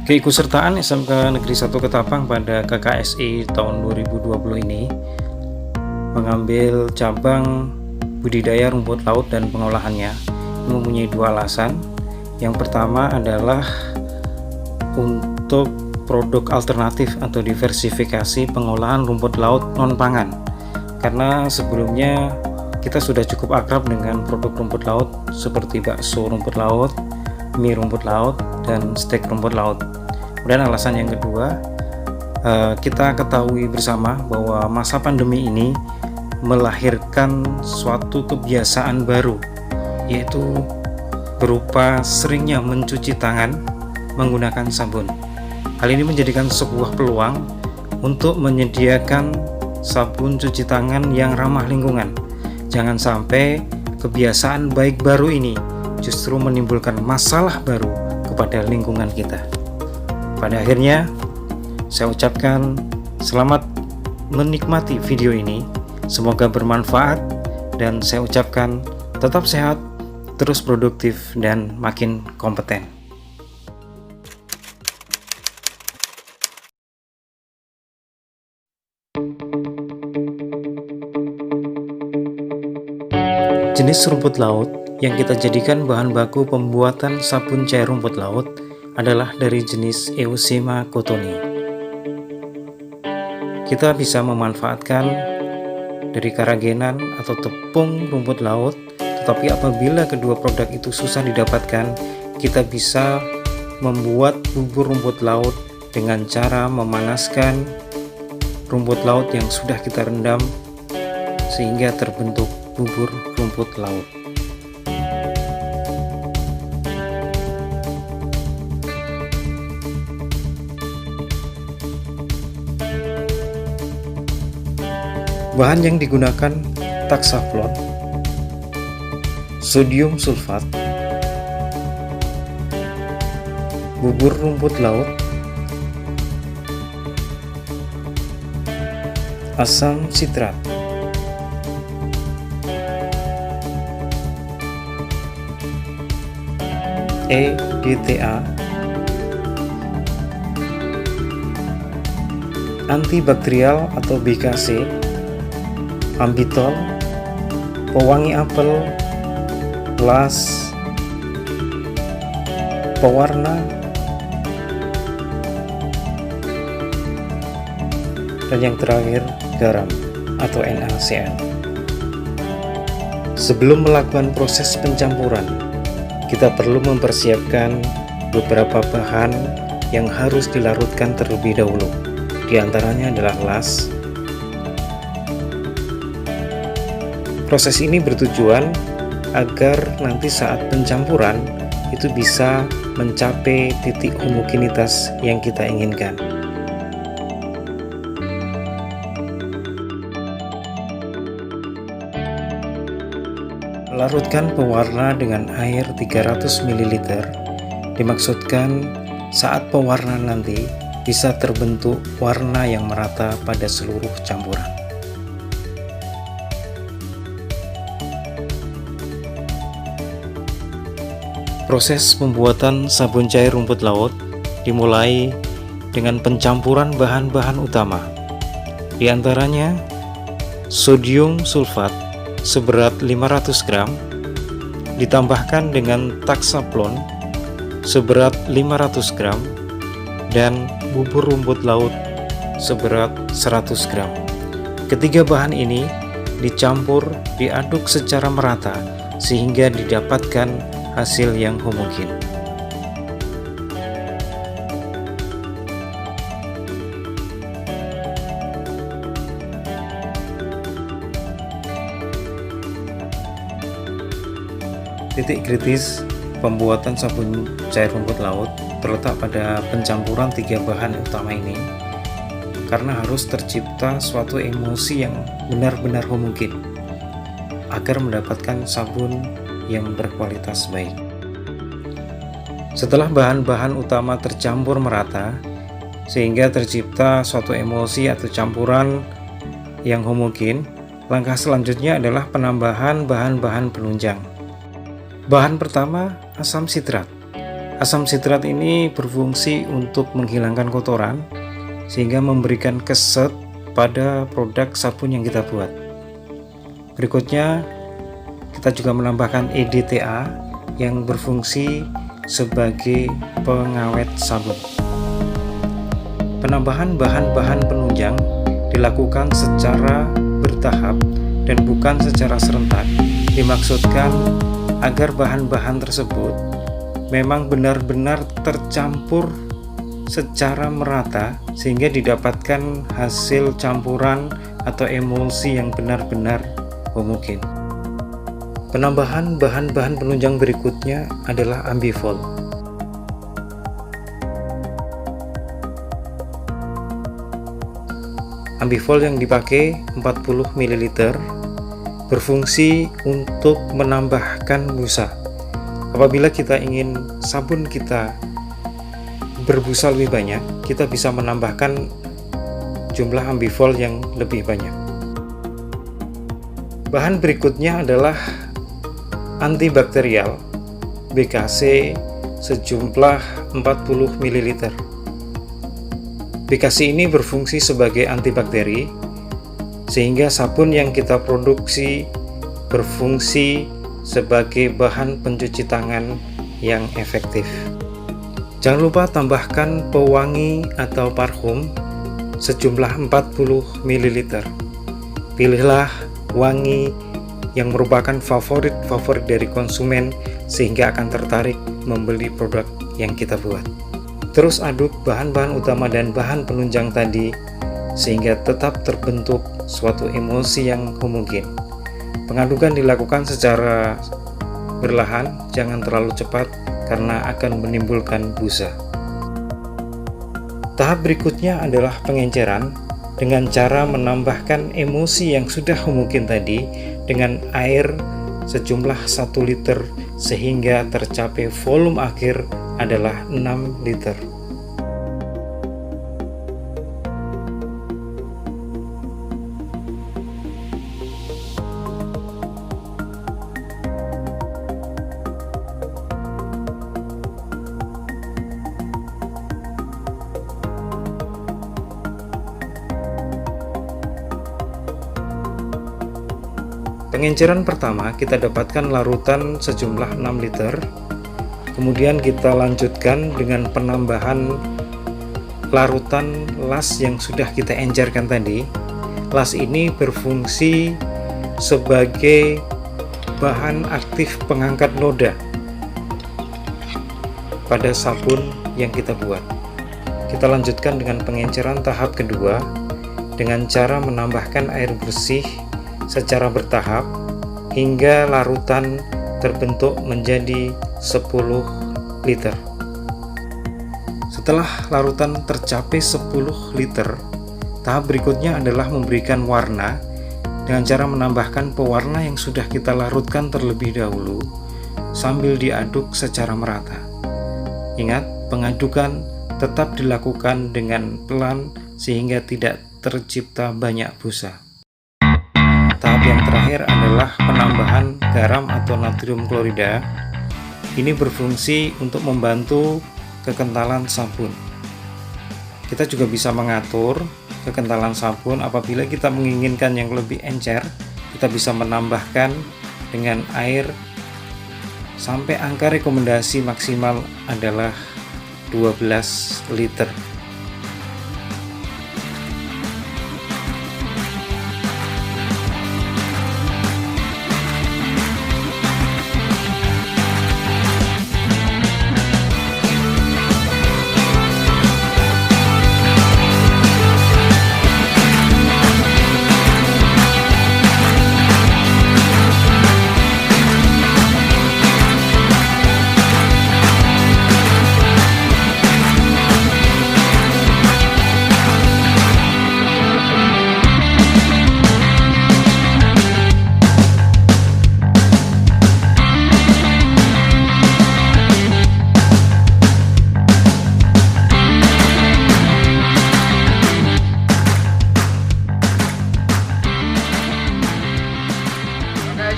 Keikutsertaan SMK Negeri 1 Ketapang pada KKSI tahun 2020 ini mengambil cabang budidaya rumput laut dan pengolahannya mempunyai dua alasan. Yang pertama adalah untuk produk alternatif atau diversifikasi pengolahan rumput laut non-pangan, karena sebelumnya kita sudah cukup akrab dengan produk rumput laut seperti bakso rumput laut, mie rumput laut, dan steak rumput laut. Dan alasan yang kedua, kita ketahui bersama bahwa masa pandemi ini melahirkan suatu kebiasaan baru, yaitu berupa seringnya mencuci tangan menggunakan sabun. Hal ini menjadikan sebuah peluang untuk menyediakan sabun cuci tangan yang ramah lingkungan. Jangan sampai kebiasaan baik baru ini justru menimbulkan masalah baru kepada lingkungan kita. Pada akhirnya, saya ucapkan selamat menikmati video ini. Semoga bermanfaat, dan saya ucapkan tetap sehat, terus produktif, dan makin kompeten. Jenis rumput laut yang kita jadikan bahan baku pembuatan sabun cair rumput laut adalah dari jenis Eusema cottoni. Kita bisa memanfaatkan dari karagenan atau tepung rumput laut, tetapi apabila kedua produk itu susah didapatkan, kita bisa membuat bubur rumput laut dengan cara memanaskan rumput laut yang sudah kita rendam sehingga terbentuk bubur rumput laut. Bahan yang digunakan taxaflon, sodium sulfat, bubur rumput laut, asam sitrat, EDTA, antibakterial atau BKC, ambitol, pewangi apel, las, pewarna, dan yang terakhir garam atau NaCl. Sebelum melakukan proses pencampuran, kita perlu mempersiapkan beberapa bahan yang harus dilarutkan terlebih dahulu. Di antaranya adalah las. Proses ini bertujuan agar nanti saat pencampuran itu bisa mencapai titik homogenitas yang kita inginkan. Larutkan pewarna dengan air 300 ml. Dimaksudkan saat pewarna nanti bisa terbentuk warna yang merata pada seluruh campuran. Proses pembuatan sabun cair rumput laut dimulai dengan pencampuran bahan-bahan utama. Di antaranya sodium sulfat seberat 500 gram ditambahkan dengan taxaflon seberat 500 gram dan bubur rumput laut seberat 100 gram. Ketiga bahan ini dicampur, diaduk secara merata sehingga didapatkan hasil yang homogen. Titik kritis pembuatan sabun cair rumput laut terletak pada pencampuran tiga bahan utama ini, karena harus tercipta suatu emosi yang benar-benar homogen agar mendapatkan sabun yang berkualitas baik. Setelah bahan-bahan utama tercampur merata sehingga tercipta suatu emosi atau campuran yang homogen, langkah selanjutnya adalah penambahan bahan-bahan penunjang. Bahan pertama, asam sitrat. Asam sitrat ini berfungsi untuk menghilangkan kotoran sehingga memberikan keset pada produk sabun yang kita buat. Berikutnya kita juga menambahkan EDTA yang berfungsi sebagai pengawet sabun. Penambahan bahan-bahan penunjang dilakukan secara bertahap dan bukan secara serentak. Dimaksudkan agar bahan-bahan tersebut memang benar-benar tercampur secara merata sehingga didapatkan hasil campuran atau emulsi yang benar-benar homogen. Penambahan bahan-bahan penunjang berikutnya adalah Ambivol. Ambivol yang dipakai 40 ml berfungsi untuk menambahkan busa. Apabila kita ingin sabun kita berbusa lebih banyak, kita bisa menambahkan jumlah Ambivol yang lebih banyak. Bahan berikutnya adalah antibakterial BKC sejumlah 40 ml. BKC ini berfungsi sebagai antibakteri sehingga sabun yang kita produksi berfungsi sebagai bahan pencuci tangan yang efektif. Jangan lupa tambahkan pewangi atau parfum sejumlah 40 ml. Pilihlah wangi yang merupakan favorit dari konsumen sehingga akan tertarik membeli produk yang kita buat. Terus aduk bahan-bahan utama dan bahan penunjang tadi sehingga tetap terbentuk suatu emulsi yang homogen. Pengadukan dilakukan secara berlahan, jangan terlalu cepat karena akan menimbulkan busa. Tahap berikutnya adalah pengenceran dengan cara menambahkan emulsi yang sudah homogen tadi dengan air sejumlah 1 liter sehingga tercapai volume akhir adalah 6 liter. Pengenceran pertama kita dapatkan larutan sejumlah 6 liter. Kemudian kita lanjutkan dengan penambahan larutan las yang sudah kita encerkan tadi. Las ini berfungsi sebagai bahan aktif pengangkat noda pada sabun yang kita buat. Kita lanjutkan dengan pengenceran tahap kedua dengan cara menambahkan air bersih secara bertahap hingga larutan terbentuk menjadi 10 liter. Setelah larutan tercapai 10 liter, tahap berikutnya adalah memberikan warna dengan cara menambahkan pewarna yang sudah kita larutkan terlebih dahulu sambil diaduk secara merata. Ingat, pengadukan tetap dilakukan dengan pelan sehingga tidak tercipta banyak busa. Tahap yang terakhir adalah penambahan garam atau natrium klorida. Ini berfungsi untuk membantu kekentalan sabun. Kita juga bisa mengatur kekentalan sabun apabila kita menginginkan yang lebih encer. Kita bisa menambahkan dengan air sampai angka rekomendasi maksimal adalah 12 liter.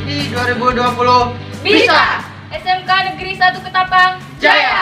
KSI 2020 bisa! SMK Negeri 1 Ketapang Jaya!